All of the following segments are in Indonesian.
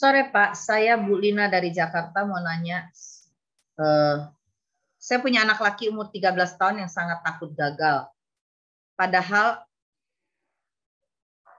Sore Pak, saya Bu Lina dari Jakarta mau nanya. Saya punya anak laki umur 13 tahun yang sangat takut gagal. Padahal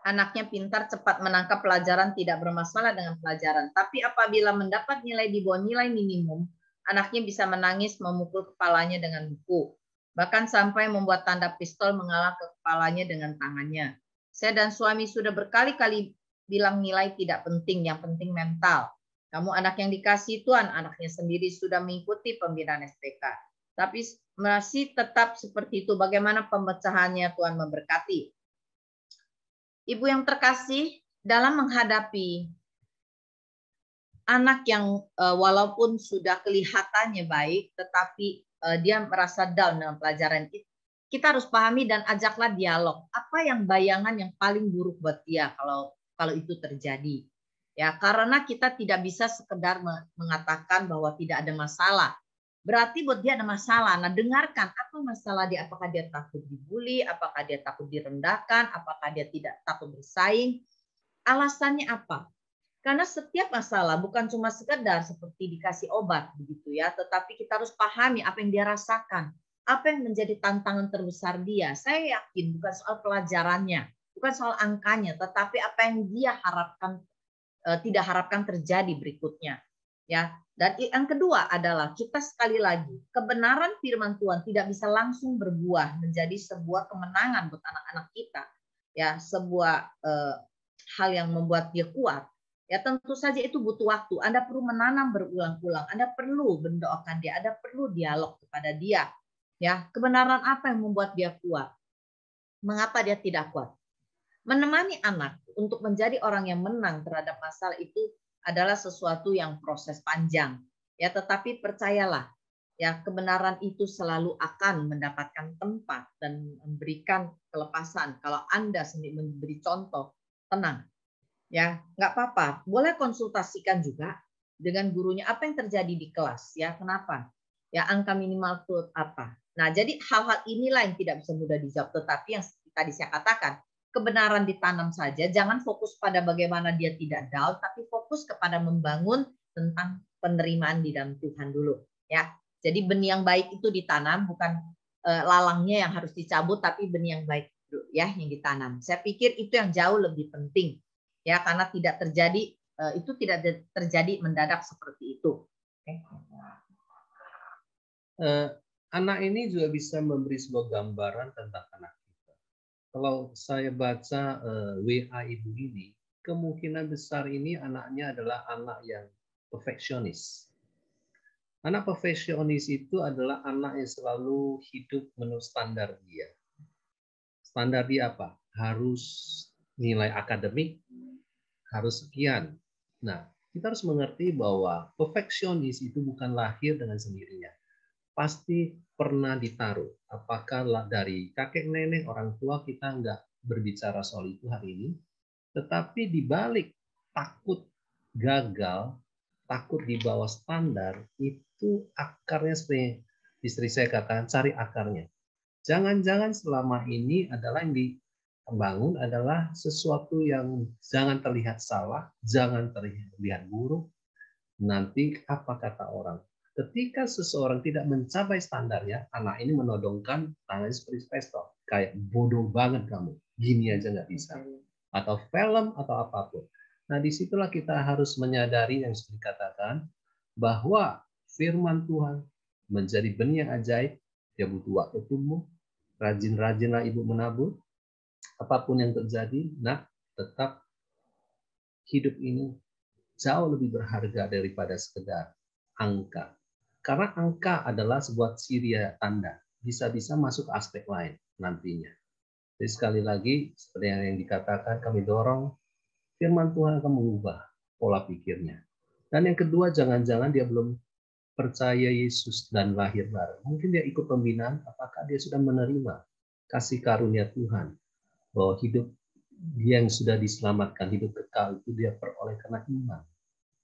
anaknya pintar, cepat menangkap pelajaran, tidak bermasalah dengan pelajaran. Tapi apabila mendapat nilai di bawah nilai minimum, anaknya bisa menangis, memukul kepalanya dengan buku. Bahkan sampai membuat tanda pistol mengalah ke kepalanya dengan tangannya. Saya dan suami sudah berkali-kali bilang nilai tidak penting, yang penting mental. Kamu anak yang dikasih Tuhan, anaknya sendiri sudah mengikuti pembinaan SPK. Tapi masih tetap seperti itu. Bagaimana pemecahannya, Tuhan memberkati. Ibu yang terkasih, dalam menghadapi anak yang walaupun sudah kelihatannya baik, tetapi dia merasa down dengan pelajaran, kita harus pahami dan ajaklah dialog. Apa yang bayangan yang paling buruk buat dia kalau itu terjadi? Ya, karena kita tidak bisa sekedar mengatakan bahwa tidak ada masalah. Berarti buat dia ada masalah. Nah, dengarkan apa masalah dia. Apakah dia takut dibully? Apakah dia takut direndahkan? Apakah dia tidak takut bersaing? Alasannya apa? Karena setiap masalah bukan cuma sekedar seperti dikasih obat begitu ya, tetapi kita harus pahami apa yang dia rasakan, apa yang menjadi tantangan terbesar dia. Saya yakin bukan soal pelajarannya, bukan soal angkanya, tetapi apa yang dia harapkan, tidak harapkan terjadi berikutnya. Ya, dan yang kedua adalah kita sekali lagi, kebenaran firman Tuhan tidak bisa langsung berbuah menjadi sebuah kemenangan buat anak-anak kita. Ya, sebuah hal yang membuat dia kuat. Ya, tentu saja itu butuh waktu. Anda perlu menanam berulang-ulang. Anda perlu mendoakan dia. Anda perlu dialog kepada dia. Ya, kebenaran apa yang membuat dia kuat? Mengapa dia tidak kuat? Menemani anak untuk menjadi orang yang menang terhadap masalah itu adalah sesuatu yang proses panjang. Ya, tetapi percayalah, ya kebenaran itu selalu akan mendapatkan tempat dan memberikan kelepasan. Kalau Anda sendiri memberi contoh, tenang. Ya, nggak apa-apa. Boleh konsultasikan juga dengan gurunya apa yang terjadi di kelas. Ya, kenapa? Ya, angka minimal itu apa? Nah, jadi hal-hal inilah yang tidak bisa mudah dijawab. Tetapi yang tadi saya katakan, kebenaran ditanam saja. Jangan fokus pada bagaimana dia tidak down, tapi fokus kepada membangun tentang penerimaan di dalam Tuhan dulu. Ya, jadi benih yang baik itu ditanam, bukan lalangnya yang harus dicabut, tapi benih yang baik ya yang ditanam. Saya pikir itu yang jauh lebih penting. Ya, karena tidak terjadi itu tidak terjadi mendadak seperti itu. Anak ini juga bisa memberi sebuah gambaran tentang anak kita. Kalau saya baca WA ibu ini, kemungkinan besar ini anaknya adalah anak yang perfeksionis. Anak perfeksionis itu adalah anak yang selalu hidup menurut standar dia. Standar dia apa? Harus nilai akademik, harus sekian. Nah, kita harus mengerti bahwa perfeksionis itu bukan lahir dengan sendirinya. Pasti pernah ditaruh. Apakah dari kakek nenek, orang tua kita nggak berbicara soal itu hari ini. Tetapi di balik takut gagal, takut di bawah standar, itu akarnya seperti istri saya katakan, cari akarnya. Jangan-jangan selama ini adalah yang dibangun adalah sesuatu yang jangan terlihat salah, jangan terlihat buruk. Nanti apa kata orang? Ketika seseorang tidak mencapai standarnya, anak ini menodongkan tangannya seperti pistol. Kayak bodoh banget kamu, gini aja nggak bisa. Atau film atau apapun. Nah, disitulah kita harus menyadari yang sudah dikatakan bahwa firman Tuhan menjadi benih yang ajaib, dia butuh waktu tumbuh, rajin-rajinlah ibu menabur, apapun yang terjadi, nah tetap hidup ini jauh lebih berharga daripada sekedar angka. Karena angka adalah sebuah ciri tanda, bisa-bisa masuk aspek lain nantinya. Jadi sekali lagi, seperti yang dikatakan, kami dorong firman Tuhan akan mengubah pola pikirnya. Dan yang kedua, jangan-jangan dia belum percaya Yesus dan lahir baru. Mungkin dia ikut pembinaan, apakah dia sudah menerima kasih karunia Tuhan, bahwa hidup dia yang sudah diselamatkan, hidup kekal itu dia peroleh karena iman.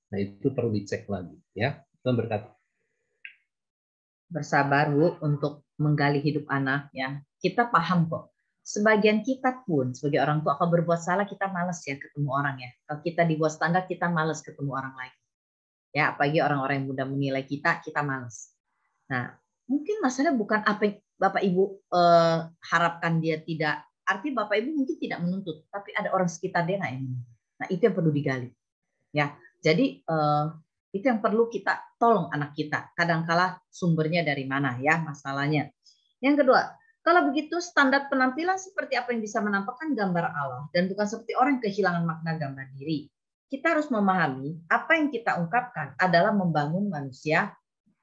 Nah, itu perlu dicek lagi, ya. Tuhan berkati. Bersabar Bu untuk menggali hidup anak ya. Kita paham kok Sebagian kita pun sebagai orang tua kalau berbuat salah kita malas ya ketemu orang ya. Kalau kita di bawah standar kita malas ketemu orang lain. Ya, apalagi orang-orang yang mudah menilai kita malas. Nah, mungkin masalahnya bukan apa yang Bapak Ibu harapkan dia tidak. Artinya Bapak Ibu mungkin tidak menuntut, tapi ada orang sekitar dia nggak yang menuntut. Nah, itu yang perlu digali. Ya, jadi itu yang perlu kita tolong anak kita. Kadangkala sumbernya dari mana ya masalahnya. Yang kedua, kalau begitu standar penampilan seperti apa yang bisa menampakkan gambar Allah dan bukan seperti orang yang kehilangan makna gambar diri. Kita harus memahami apa yang kita ungkapkan adalah membangun manusia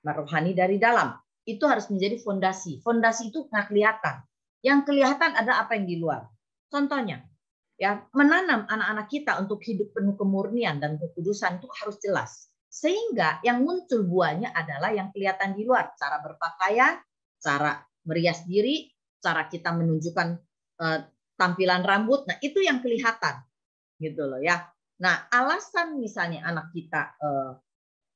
rohani dari dalam. Itu harus menjadi fondasi. Fondasi itu nggak kelihatan. Yang kelihatan ada apa yang di luar. Contohnya, ya menanam anak-anak kita untuk hidup penuh kemurnian dan kekudusan itu harus jelas. Sehingga yang muncul buahnya adalah yang kelihatan di luar. Cara berpakaian, cara merias diri, cara kita menunjukkan tampilan rambut, nah itu yang kelihatan, gitu loh ya. Nah alasan misalnya anak kita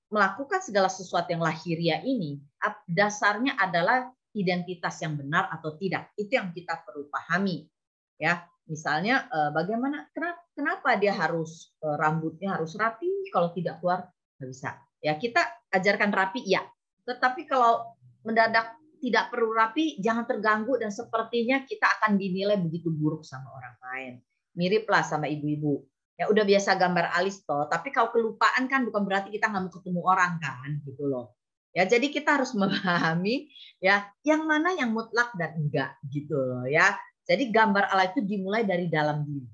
melakukan segala sesuatu yang lahiriah ini, dasarnya adalah identitas yang benar atau tidak. Itu yang kita perlu pahami, ya. Misalnya bagaimana, kenapa dia harus rambutnya harus rapi, kalau tidak keluar nggak bisa. Ya kita ajarkan rapi, ya. Tetapi kalau mendadak tidak perlu rapi, jangan terganggu dan sepertinya kita akan dinilai begitu buruk sama orang lain. Miriplah sama ibu-ibu. Ya udah biasa gambar alis toh, tapi kalau kelupaan kan bukan berarti kita nggak mau ketemu orang kan, gitu loh. Ya jadi kita harus memahami ya yang mana yang mutlak dan enggak, gitu loh ya. Jadi gambar Allah itu dimulai dari dalam diri.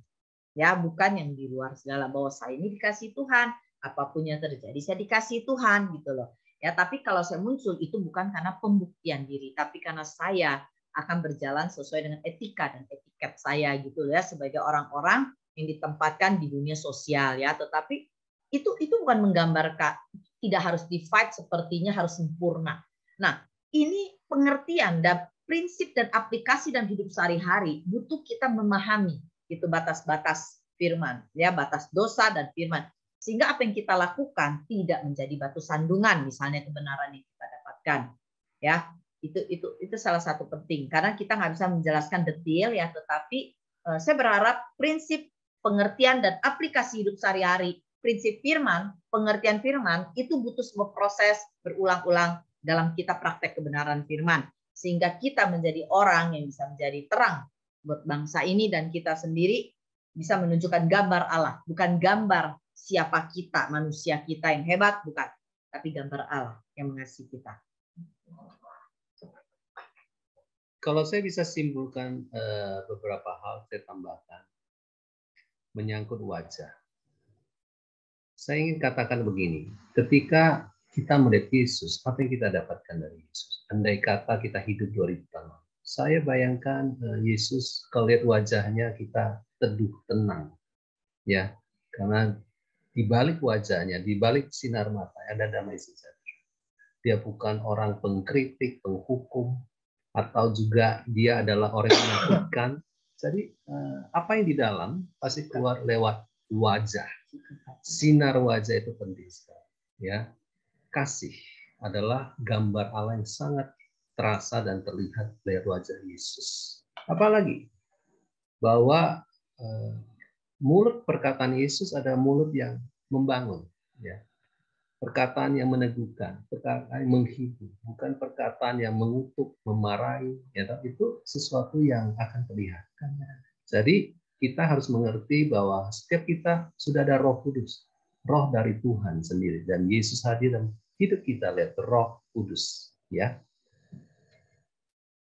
Ya, bukan yang di luar segala, bahwa saya ini dikasih Tuhan, apapun yang terjadi saya dikasih Tuhan, gitu loh. Ya, tapi kalau saya muncul itu bukan karena pembuktian diri, tapi karena saya akan berjalan sesuai dengan etika dan etiket saya gitu ya sebagai orang-orang yang ditempatkan di dunia sosial ya. Tetapi itu bukan menggambarkan tidak harus di-fight sepertinya harus sempurna. Nah, ini pengertian dan prinsip dan aplikasi dalam hidup sehari-hari butuh kita memahami itu batas-batas firman ya, batas dosa dan firman. Sehingga apa yang kita lakukan tidak menjadi batu sandungan misalnya kebenaran yang kita dapatkan. Ya, itu salah satu penting karena kita nggak bisa menjelaskan detail ya, tetapi saya berharap prinsip pengertian dan aplikasi hidup sehari-hari, prinsip firman, pengertian firman itu butuh sebuah proses berulang-ulang dalam kita praktek kebenaran firman sehingga kita menjadi orang yang bisa menjadi terang buat bangsa ini dan kita sendiri bisa menunjukkan gambar Allah, bukan gambar siapa kita, manusia kita yang hebat, bukan, tapi gambar Allah yang mengasihi kita. Kalau saya bisa simpulkan beberapa hal, saya tambahkan menyangkut wajah. Saya ingin katakan begini, ketika kita melihat Yesus, apa yang kita dapatkan dari Yesus? Andai kata kita hidup 2000 tahun, saya bayangkan Yesus kalau lihat wajahnya kita teduh tenang, ya, karena di balik wajahnya, di balik sinar mata ada damai sejahtera. Dia bukan orang pengkritik, penghukum, atau juga dia adalah orang yang menakutkan. Jadi apa yang di dalam pasti keluar lewat wajah. Sinar wajah itu penting sekali. Ya, kasih adalah gambar Allah yang sangat terasa dan terlihat dari wajah Yesus. Apalagi bahwa mulut perkataan Yesus adalah mulut yang membangun, ya. Perkataan yang meneguhkan, perkataan yang menghibur, bukan perkataan yang mengutuk, memarahi, ya, tapi itu sesuatu yang akan terlihat. Jadi kita harus mengerti bahwa setiap kita sudah ada Roh Kudus, Roh dari Tuhan sendiri, dan Yesus hadir dalam hidup kita, lihat Roh Kudus, ya.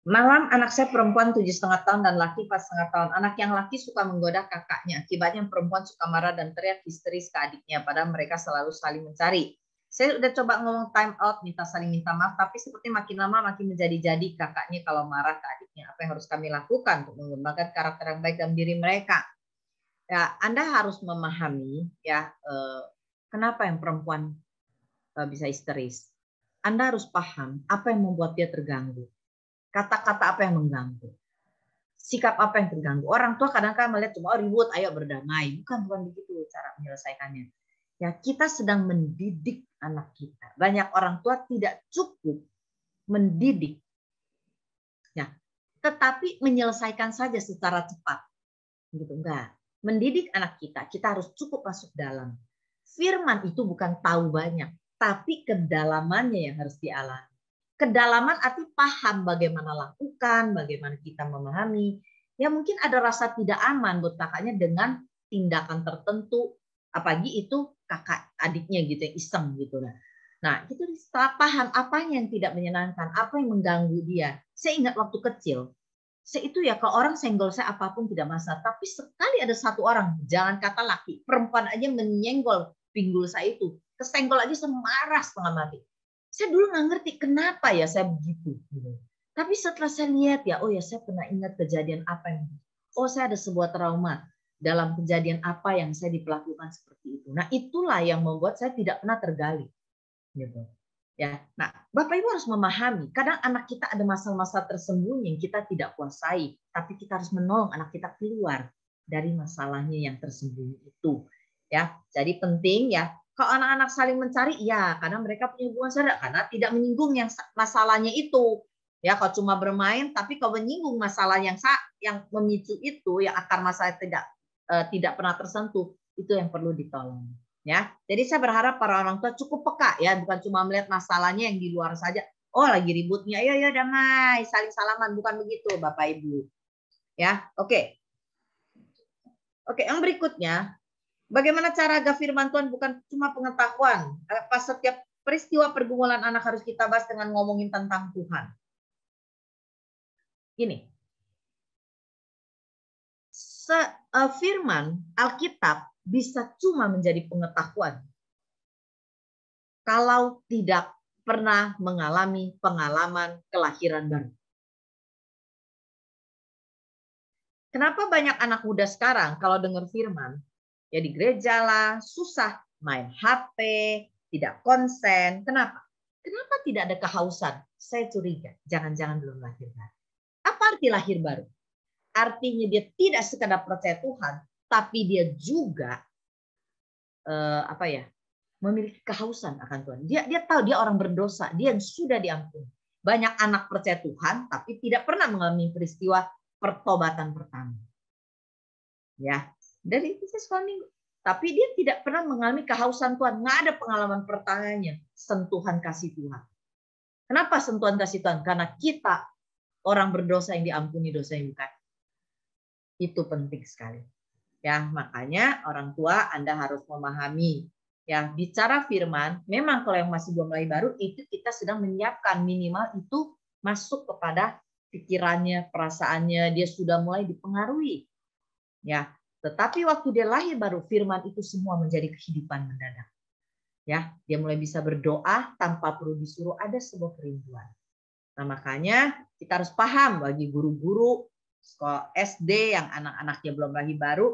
Malam anak saya perempuan 7,5 tahun dan laki 4,5 tahun. Anak yang laki suka menggoda kakaknya. Akibatnya yang perempuan suka marah dan teriak histeris ke adiknya. Padahal mereka selalu saling mencari. Saya udah coba ngomong time out, saling minta maaf. Tapi seperti makin lama makin menjadi-jadi kakaknya kalau marah ke adiknya. Apa yang harus kami lakukan untuk mengembangkan karakter yang baik dalam diri mereka? Ya, Anda harus memahami ya kenapa yang perempuan bisa histeris. Anda harus paham apa yang membuat dia terganggu. Kata-kata apa yang mengganggu, sikap apa yang terganggu. Orang tua kadang-kadang melihat cuma ribut, ayo berdamai. Bukan begitu cara menyelesaikannya. Ya, kita sedang mendidik anak kita. Banyak orang tua tidak cukup mendidik. Ya, tetapi menyelesaikan saja secara cepat. Gitu enggak. Mendidik anak kita harus cukup masuk dalam. Firman itu bukan tahu banyak, tapi kedalamannya yang harus dialami. Kedalaman arti paham bagaimana lakukan, bagaimana kita memahami. Ya mungkin ada rasa tidak aman buat kakaknya dengan tindakan tertentu, apalagi itu kakak adiknya gitu yang iseng gitu. Nah, itu setelah paham apa yang tidak menyenangkan, apa yang mengganggu dia. Saya ingat waktu kecil, saya itu ya kalau orang senggol saya apapun tidak masalah, tapi sekali ada satu orang, jangan kata laki, perempuan aja menyenggol pinggul saya itu, kesenggol aja semarah setengah mati. Saya dulu nggak ngerti kenapa ya saya begitu. Tapi setelah saya lihat ya, oh ya saya pernah ingat kejadian apa yang, oh saya ada sebuah trauma dalam kejadian apa yang saya diperlakukan seperti itu. Nah itulah yang membuat saya tidak pernah tergali. Gitu. Ya, nah Bapak Ibu harus memahami, kadang anak kita ada masalah-masalah tersembunyi yang kita tidak kuasai, tapi kita harus menolong anak kita keluar dari masalahnya yang tersembunyi itu. Ya, jadi penting ya. Kalau anak-anak saling mencari, ya karena mereka punya hubungan saudara, karena tidak menyinggung yang masalahnya itu. Ya, kalau cuma bermain, tapi kalau menyinggung masalah yang memicu itu, yang akar masalah tidak pernah tersentuh, itu yang perlu ditolong. Ya, jadi saya berharap para orang tua cukup peka ya, bukan cuma melihat masalahnya yang di luar saja. Oh lagi ributnya, ayo damai, saling salaman, bukan begitu Bapak Ibu. Ya, oke. Oke, yang berikutnya. Bagaimana cara agar firman Tuhan bukan cuma pengetahuan? Pas setiap peristiwa pergumulan anak harus kita bahas dengan ngomongin tentang Tuhan. Gini. Firman Alkitab bisa cuma menjadi pengetahuan kalau tidak pernah mengalami pengalaman kelahiran baru. Kenapa banyak anak muda sekarang kalau dengar firman, ya di gereja lah, susah main HP, tidak konsen. Kenapa? Kenapa tidak ada kehausan? Saya curiga, jangan-jangan belum lahir baru. Apa arti lahir baru? Artinya dia tidak sekadar percaya Tuhan, tapi dia juga memiliki kehausan akan Tuhan. Dia tahu dia orang berdosa, dia sudah diampuni. Banyak anak percaya Tuhan, tapi tidak pernah mengalami peristiwa pertobatan pertama. Ya, dari itu sekolah minggu. Tapi dia tidak pernah mengalami kehausan Tuhan. Nggak ada pengalaman pertamanya, sentuhan kasih Tuhan. Kenapa sentuhan kasih Tuhan? Karena kita orang berdosa yang diampuni dosa yang bukan. Itu penting sekali. Ya, makanya orang tua Anda harus memahami. Ya, bicara firman, memang kalau yang masih belum lahir baru itu kita sedang menyiapkan minimal itu masuk kepada pikirannya, perasaannya, dia sudah mulai dipengaruhi. Ya, tetapi waktu dia lahir baru firman itu semua menjadi kehidupan mendadak. Ya, dia mulai bisa berdoa tanpa perlu disuruh, ada sebuah kerinduan. Nah, makanya kita harus paham bagi guru-guru sekolah SD yang anak-anaknya belum lahir baru,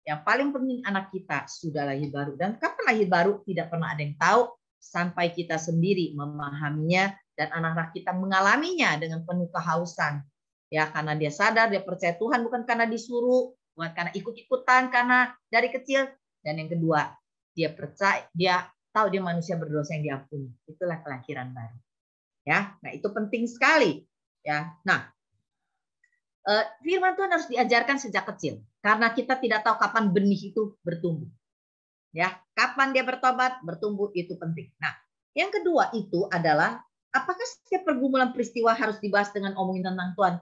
yang paling penting anak kita sudah lahir baru. Dan kapan lahir baru tidak pernah ada yang tahu sampai kita sendiri memahaminya dan anak-anak kita mengalaminya dengan penuh kehausan. Ya, karena dia sadar, dia percaya Tuhan bukan karena disuruh, bukan karena ikut-ikutan, karena dari kecil. Dan yang kedua, dia percaya, dia tahu dia manusia berdosa yang diampuni. Itulah kelahiran baru. Ya, nah itu penting sekali. Ya, nah firman Tuhan harus diajarkan sejak kecil, karena kita tidak tahu kapan benih itu bertumbuh. Ya, kapan dia bertobat, bertumbuh itu penting. Nah, yang kedua itu adalah apakah setiap pergumulan peristiwa harus dibahas dengan omongin tentang Tuhan?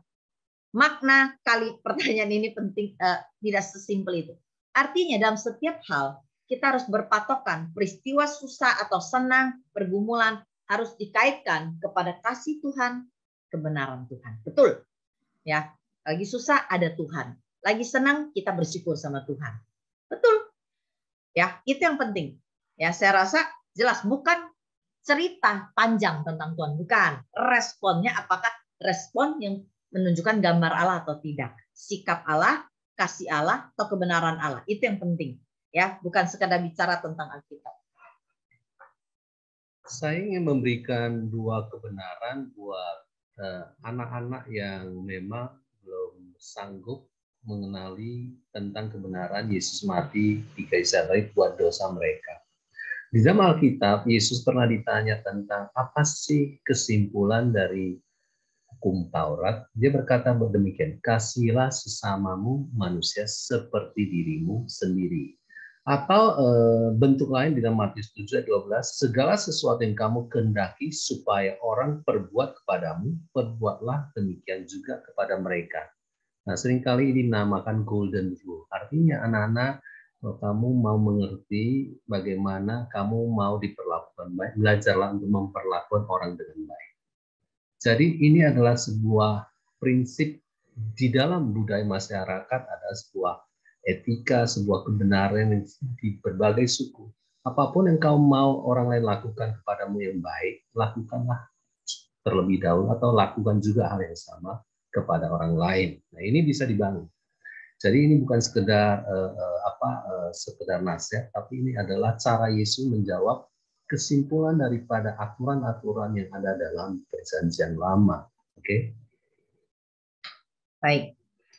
Makna kali pertanyaan ini penting, tidak sesimpel itu. Artinya dalam setiap hal kita harus berpatokan peristiwa susah atau senang, pergumulan harus dikaitkan kepada kasih Tuhan, kebenaran Tuhan. Betul? Ya, lagi susah ada Tuhan. Lagi senang kita bersyukur sama Tuhan. Betul? Ya, itu yang penting. Ya, saya rasa jelas bukan cerita panjang tentang Tuhan, bukan. Responnya apakah respon yang menunjukkan gambar Allah atau tidak. Sikap Allah, kasih Allah atau kebenaran Allah. Itu yang penting. Ya, bukan sekadar bicara tentang Alkitab. Saya ingin memberikan dua kebenaran buat anak-anak yang memang belum sanggup mengenali tentang kebenaran Yesus mati di kayu salib buat dosa mereka. Di dalam Alkitab, Yesus pernah ditanya tentang apa sih kesimpulan dari hukum Taurat, dia berkata demikian, kasihilah sesamamu manusia seperti dirimu sendiri. Atau bentuk lain di dalam Matius 7:12, segala sesuatu yang kamu kehendaki supaya orang perbuat kepadamu, perbuatlah demikian juga kepada mereka. Nah, seringkali ini dinamakan golden rule. Artinya anak-anak, kalau kamu mau mengerti bagaimana kamu mau diperlakukan baik, belajarlah untuk memperlakukan orang dengan baik. Jadi ini adalah sebuah prinsip di dalam budaya masyarakat, ada sebuah etika, sebuah kebenaran di berbagai suku. Apapun yang kau mau orang lain lakukan kepadamu yang baik, lakukanlah terlebih dahulu atau lakukan juga hal yang sama kepada orang lain. Nah, ini bisa dibangun. Jadi ini bukan sekedar sekedar nasihat, tapi ini adalah cara Yesus menjawab kesimpulan daripada aturan-aturan yang ada dalam Perjanjian Lama. Oke. Baik.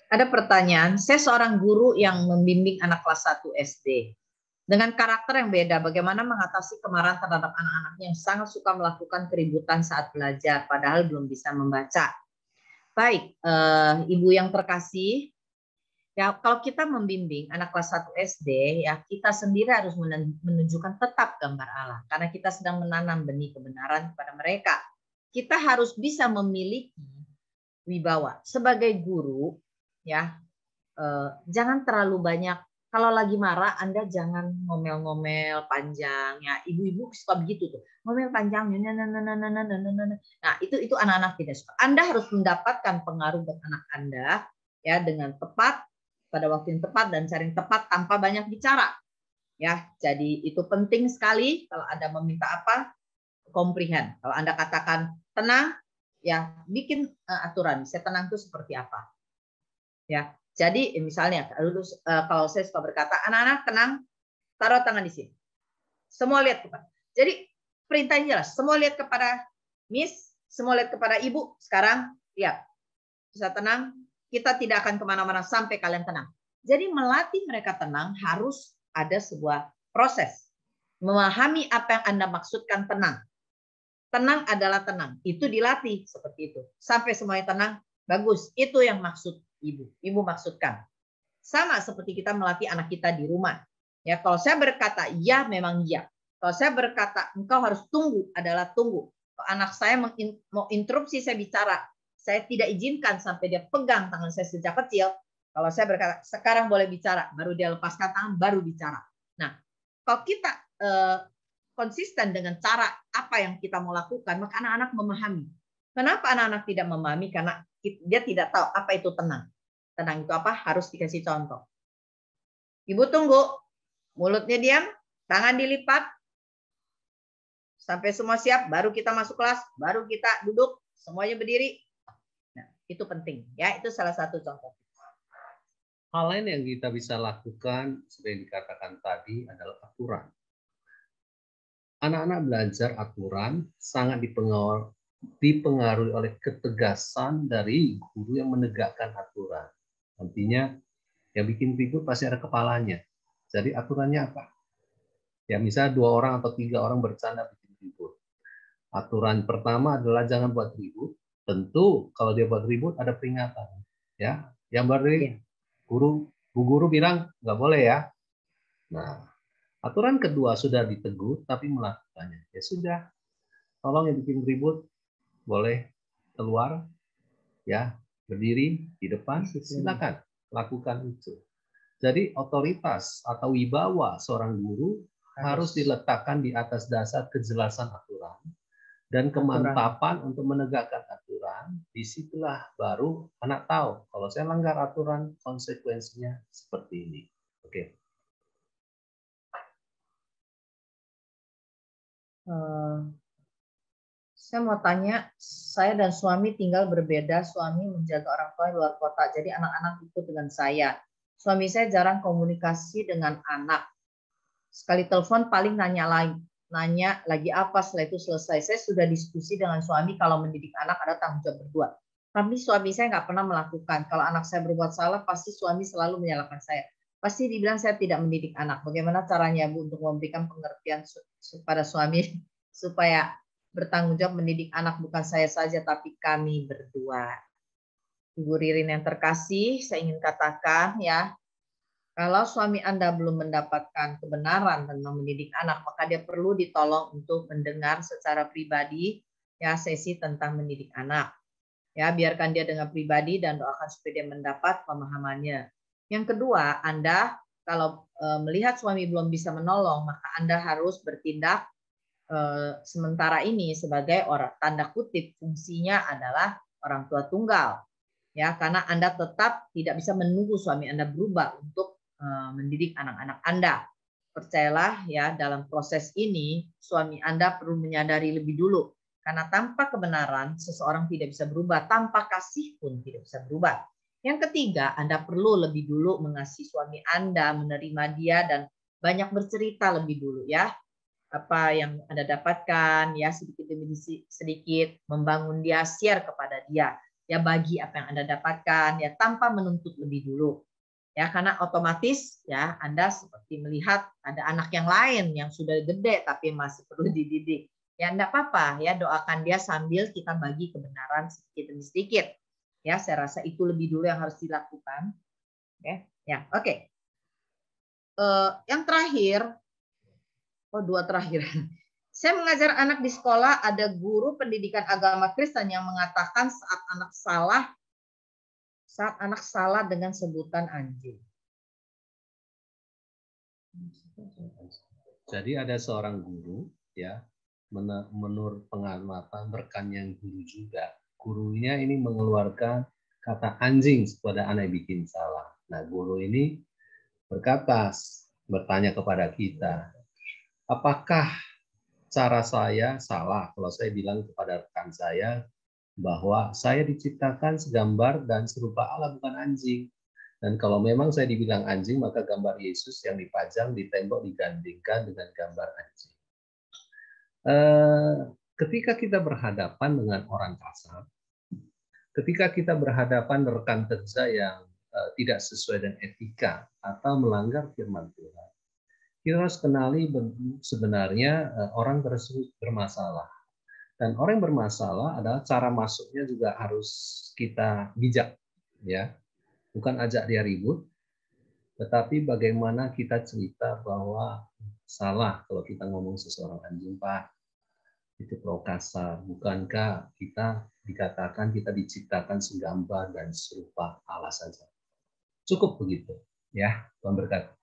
Ada pertanyaan, saya seorang guru yang membimbing anak kelas 1 SD. Dengan karakter yang beda, bagaimana mengatasi kemarahan terhadap anak-anak yang sangat suka melakukan keributan saat belajar, padahal belum bisa membaca. Baik, Ibu yang terkasih, ya kalau kita membimbing anak kelas 1 SD, ya kita sendiri harus menunjukkan tetap gambar Allah, karena kita sedang menanam benih kebenaran kepada mereka. Kita harus bisa memiliki wibawa sebagai guru. Ya, jangan terlalu banyak. Kalau lagi marah, Anda jangan ngomel-ngomel panjang. Ya, ibu-ibu suka begitu tuh, ngomel panjang. Nah, itu anak-anak tidak suka. Anda harus mendapatkan pengaruh buat anak Anda, ya, dengan tepat pada waktu yang tepat dan cara yang tepat tanpa banyak bicara. Ya, jadi itu penting sekali. Kalau Anda meminta apa, comprehend. Kalau Anda katakan tenang, ya bikin aturan. Saya tenang itu seperti apa? Ya, jadi misalnya kalau saya suka berkata, anak-anak tenang, taruh tangan di sini. Semua lihat kepada. Jadi perintahnya jelas. Semua lihat kepada Miss, semua lihat kepada Ibu. Sekarang lihat, bisa tenang. Kita tidak akan kemana-mana sampai kalian tenang. Jadi melatih mereka tenang harus ada sebuah proses. Memahami apa yang Anda maksudkan tenang. Tenang adalah tenang. Itu dilatih seperti itu. Sampai semuanya tenang, bagus. Itu yang maksud Ibu maksudkan. Sama seperti kita melatih anak kita di rumah. Ya, kalau saya berkata ya, memang ya. Kalau saya berkata engkau harus tunggu, adalah tunggu. Kalau anak saya mau interupsi saya bicara, saya tidak izinkan sampai dia pegang tangan saya sejak kecil. Kalau saya berkata sekarang boleh bicara, baru dia lepaskan tangan, baru bicara. Nah, kalau kita konsisten dengan cara apa yang kita mau lakukan, maka anak-anak memahami. Kenapa anak-anak tidak memahami? Karena dia tidak tahu apa itu tenang. Tenang itu apa? Harus dikasih contoh. Ibu tunggu, mulutnya diam, tangan dilipat, sampai semua siap, baru kita masuk kelas, baru kita duduk, semuanya berdiri. Nah, itu penting, ya. Itu salah satu contoh. Hal lain yang kita bisa lakukan, seperti yang dikatakan tadi, adalah aturan. Anak-anak belajar aturan sangat dipengaruhi oleh ketegasan dari guru yang menegakkan aturan. Artinya yang bikin ribut pasti ada kepalanya. Jadi aturannya apa? Ya misalnya 2 orang atau 3 orang bercanda bikin ribut. Aturan pertama adalah jangan buat ribut. Tentu kalau dia buat ribut ada peringatan. Ya, yang berdiri bu guru bilang nggak boleh ya. Nah, aturan kedua sudah ditegur tapi melakukannya. Ya sudah, tolong yang bikin ribut boleh keluar, ya berdiri di depan, silakan lakukan itu. Jadi otoritas atau wibawa seorang guru harus diletakkan di atas dasar kejelasan aturan dan kemantapan untuk menegakkan aturan. Disitulah baru anak tahu kalau saya langgar aturan konsekuensinya seperti ini. Oke. Saya mau tanya, saya dan suami tinggal berbeda, suami menjaga orang tua di luar kota, jadi anak-anak ikut dengan saya. Suami saya jarang komunikasi dengan anak. Sekali telepon paling nanya lagi apa, setelah itu selesai. Saya sudah diskusi dengan suami kalau mendidik anak ada tanggung jawab berdua. Tapi suami saya nggak pernah melakukan. Kalau anak saya berbuat salah, pasti suami selalu menyalahkan saya. Pasti dibilang saya tidak mendidik anak. Bagaimana caranya Bu untuk memberikan pengertian pada suami supaya bertanggung jawab mendidik anak, bukan saya saja tapi kami berdua. Ibu Ririn yang terkasih, saya ingin katakan ya, kalau suami Anda belum mendapatkan kebenaran tentang mendidik anak, maka dia perlu ditolong untuk mendengar secara pribadi ya sesi tentang mendidik anak. Ya, biarkan dia dengan pribadi dan doakan supaya dia mendapat pemahamannya. Yang kedua, Anda kalau melihat suami belum bisa menolong, maka Anda harus bertindak sementara ini sebagai orang tanda kutip fungsinya adalah orang tua tunggal. Ya, karena Anda tetap tidak bisa menunggu suami Anda berubah untuk mendidik anak-anak Anda. Percayalah ya, dalam proses ini suami Anda perlu menyadari lebih dulu. Karena tanpa kebenaran seseorang tidak bisa berubah, tanpa kasih pun tidak bisa berubah. Yang ketiga, Anda perlu lebih dulu mengasihi suami Anda, menerima dia dan banyak bercerita lebih dulu ya. Apa yang Anda dapatkan ya, sedikit demi sedikit membangun dia, share kepada dia. Ya, bagi apa yang Anda dapatkan ya, tanpa menuntut lebih dulu. Ya, karena otomatis ya Anda seperti melihat ada anak yang lain yang sudah gede tapi masih perlu dididik. Ya enggak apa-apa ya, doakan dia sambil kita bagi kebenaran sedikit demi sedikit. Ya, saya rasa itu lebih dulu yang harus dilakukan. Oke. Ya, oke. Yang terakhir, dua terakhir. Saya mengajar anak di sekolah, ada guru pendidikan agama Kristen yang mengatakan saat anak salah dengan sebutan anjing. Jadi ada seorang guru ya, menurut pengamatan rekan yang guru juga, gurunya ini mengeluarkan kata anjing kepada anak yang bikin salah. Nah, guru ini bertanya kepada kita, apakah cara saya salah kalau saya bilang kepada rekan saya bahwa saya diciptakan segambar dan serupa Allah, bukan anjing. Dan kalau memang saya dibilang anjing, maka gambar Yesus yang dipajang di tembok digandingkan dengan gambar anjing. Ketika kita berhadapan dengan orang kasar, ketika kita berhadapan rekan kerja yang tidak sesuai dengan etika atau melanggar firman Tuhan, kita harus kenali sebenarnya orang tersebut bermasalah. Dan orang yang bermasalah adalah cara masuknya juga harus kita bijak, ya. Bukan ajak dia ribut, tetapi bagaimana kita cerita bahwa salah kalau kita ngomong seseorang anjing, Pak. Itu terlalu kasar. Bukankah kita dikatakan kita diciptakan segambar dan serupa Allah saja. Cukup begitu, ya. Tuhan berkati.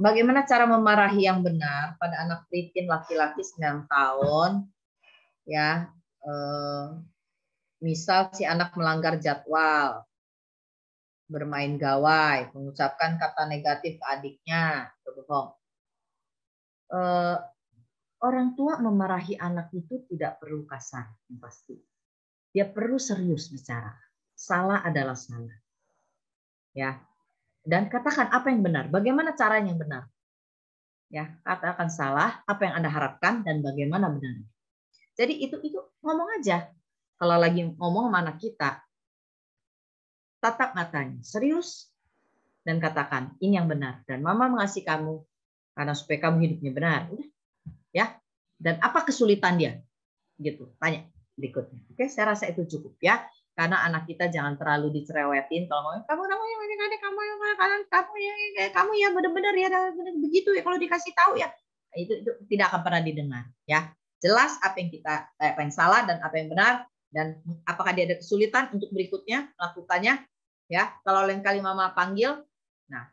Bagaimana cara memarahi yang benar pada anak pritin laki-laki 9 tahun ya, misal si anak melanggar jadwal, bermain gawai, mengucapkan kata negatif ke adiknya, berbohong. Orang tua memarahi anak itu tidak perlu kasar, yang pasti. Dia perlu serius bicara. Salah adalah salah. Ya. Dan katakan apa yang benar, bagaimana caranya yang benar. Ya, katakan salah, apa yang Anda harapkan dan bagaimana benarnya. Jadi itu ngomong aja. Kalau lagi ngomong sama anak kita, tatap matanya, serius dan katakan ini yang benar dan mama mengasihi kamu karena supaya kamu hidupnya benar. Udah. Ya. Dan apa kesulitan dia? Gitu. Tanya berikutnya. Oke, saya rasa itu cukup ya. Karena anak kita jangan terlalu dicerewetin kalau ngomong kamu ya benar-benar ya begitu ya kalau dikasih tahu ya. Itu tidak akan pernah didengar ya. Jelas apa yang salah dan apa yang benar dan apakah dia ada kesulitan untuk berikutnya lakukannya ya. Kalau lain kali mama panggil, nah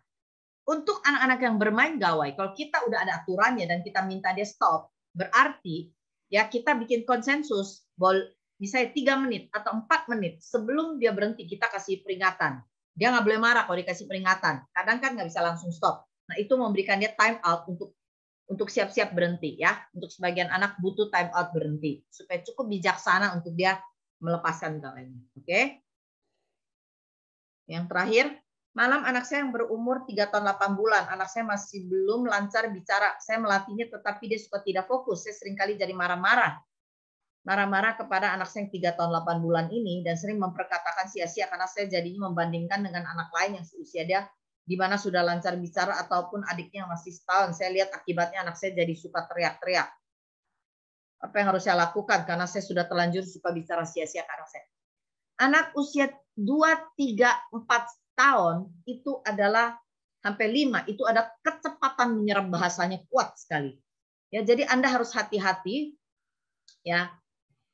untuk anak-anak yang bermain gawai, kalau kita udah ada aturannya dan kita minta dia stop, berarti ya kita bikin konsensus misalnya 3 menit atau 4 menit sebelum dia berhenti kita kasih peringatan. Dia nggak boleh marah kalau dikasih peringatan. Kadang kan nggak bisa langsung stop. Nah itu memberikan dia time out untuk siap-siap berhenti ya. Untuk sebagian anak butuh time out berhenti supaya cukup bijaksana untuk dia melepaskan gawainya. Oke? Yang terakhir, malam anak saya yang berumur 3 tahun 8 bulan. Anak saya masih belum lancar bicara. Saya melatihnya tetapi dia suka tidak fokus. Saya seringkali jadi marah-marah kepada anak saya yang 3 tahun 8 bulan ini dan sering memperkatakan sia-sia karena saya jadinya membandingkan dengan anak lain yang seusia dia di mana sudah lancar bicara ataupun adiknya yang masih setahun. Saya lihat akibatnya anak saya jadi suka teriak-teriak. Apa yang harus saya lakukan? Karena saya sudah terlanjur suka bicara sia-sia ke anak saya. Anak usia 2, 3, 4 tahun itu adalah sampai 5, itu ada kecepatan menyerap bahasanya kuat sekali. Ya, jadi Anda harus hati-hati ya.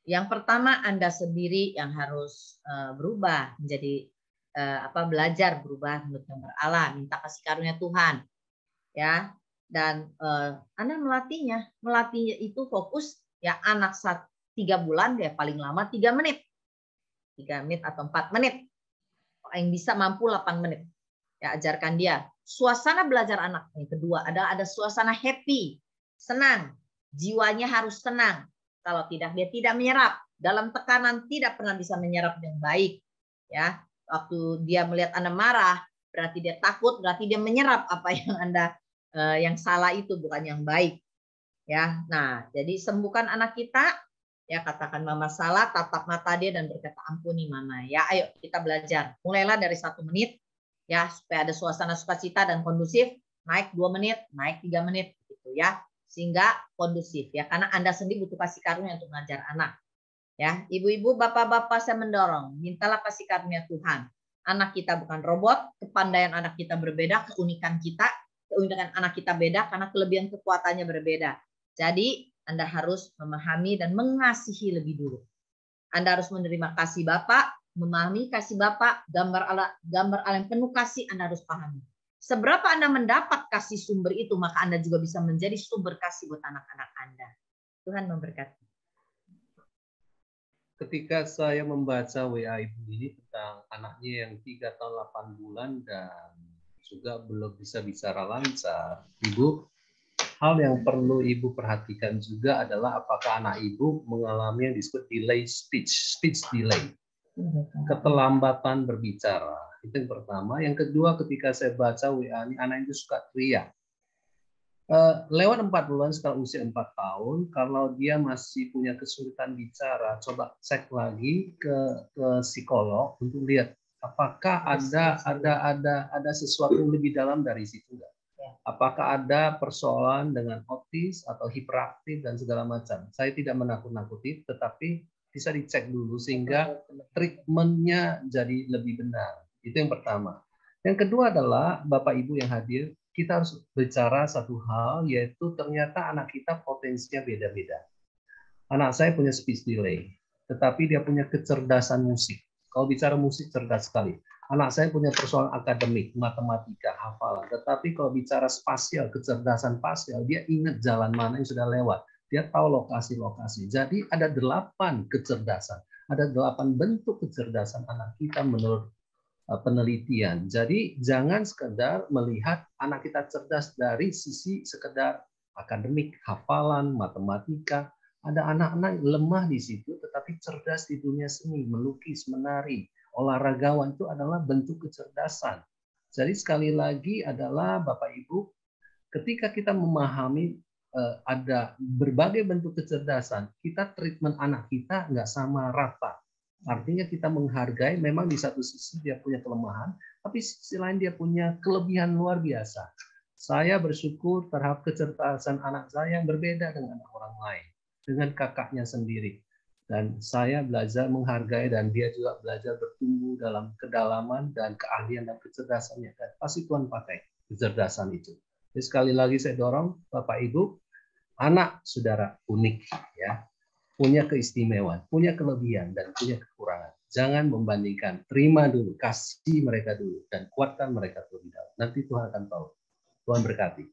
Yang pertama Anda sendiri yang harus berubah menjadi belajar berubah menurut gambar Allah, minta kasih karunia Tuhan. Ya. Dan Anda melatihnya itu fokus ya anak 3 bulan dia paling lama 3 menit. 3 menit atau 4 menit. Yang bisa mampu 8 menit. Ya, ajarkan dia. Suasana belajar anak. Yang kedua ada suasana happy, senang. Jiwanya harus tenang. Kalau tidak dia tidak menyerap. Dalam tekanan tidak pernah bisa menyerap dengan baik. Ya, waktu dia melihat Anda marah, berarti dia takut, berarti dia menyerap apa yang Anda yang salah itu bukan yang baik. Ya. Nah, jadi sembuhkan anak kita. Ya, katakan mama salah, tatap mata dia dan berkata ampuni mama. Ya, ayo kita belajar. Mulailah dari 1 menit ya supaya ada suasana sukacita dan kondusif, naik 2 menit, naik 3 menit gitu ya. Sehingga kondusif ya, karena Anda sendiri butuh kasih karunia untuk mengajar anak. Ya, ibu-ibu, bapak-bapak saya mendorong, mintalah kasih karunia Tuhan. Anak kita bukan robot, kepandaian anak kita berbeda, keunikan anak kita beda karena kelebihan kekuatannya berbeda. Jadi Anda harus memahami dan mengasihi lebih dulu. Anda harus menerima kasih Bapak, memahami kasih Bapak, gambar Allah yang penuh kasih Anda harus pahami. Seberapa Anda mendapat kasih sumber itu, maka Anda juga bisa menjadi sumber kasih buat anak-anak Anda. Tuhan memberkati. Ketika saya membaca WA Ibu ini tentang anaknya yang 3 tahun 8 bulan dan juga belum bisa bicara lancar, Ibu, hal yang perlu Ibu perhatikan juga adalah apakah anak Ibu mengalami yang disebut delay speech delay, keterlambatan berbicara. Itu yang pertama. Yang kedua, ketika saya baca WA ini, anak itu suka teriak. Lewat 4 bulan setelah usia 4 tahun, kalau dia masih punya kesulitan bicara, coba cek lagi ke psikolog untuk lihat apakah ada sesuatu yang lebih dalam dari situ enggak. Apakah ada persoalan dengan autis atau hiperaktif dan segala macam. Saya tidak menakut-nakuti, tetapi bisa dicek dulu sehingga treatmentnya jadi lebih benar. Itu yang pertama. Yang kedua adalah Bapak Ibu yang hadir, kita harus bicara satu hal, yaitu ternyata anak kita potensinya beda-beda. Anak saya punya speech delay, tetapi dia punya kecerdasan musik. Kalau bicara musik, cerdas sekali. Anak saya punya persoalan akademik, matematika, hafalan. Tetapi kalau bicara spasial, kecerdasan spasial, dia ingat jalan mana yang sudah lewat. Dia tahu lokasi-lokasi. Jadi ada 8 kecerdasan. Ada 8 bentuk kecerdasan anak kita menurut penelitian. Jadi jangan sekedar melihat anak kita cerdas dari sisi sekedar akademik, hafalan, matematika. Ada anak-anak lemah di situ, tetapi cerdas di dunia seni, melukis, menari, olahragawan itu adalah bentuk kecerdasan. Jadi sekali lagi adalah Bapak Ibu, ketika kita memahami ada berbagai bentuk kecerdasan, kita treatment anak kita nggak sama rata. Artinya kita menghargai, memang di satu sisi dia punya kelemahan, tapi sisi lain dia punya kelebihan luar biasa. Saya bersyukur terhadap kecerdasan anak saya yang berbeda dengan orang lain, dengan kakaknya sendiri. Dan saya belajar menghargai dan dia juga belajar bertumbuh dalam kedalaman dan keahlian dan kecerdasannya. Dan pasti Tuhan pakai kecerdasan itu. Jadi sekali lagi saya dorong Bapak Ibu, anak saudara unik ya. Punya keistimewaan, punya kelebihan dan punya kekurangan. Jangan membandingkan, terima dulu, kasih mereka dulu dan kuatkan mereka terlebih dahulu. Nanti Tuhan akan tahu. Tuhan berkati.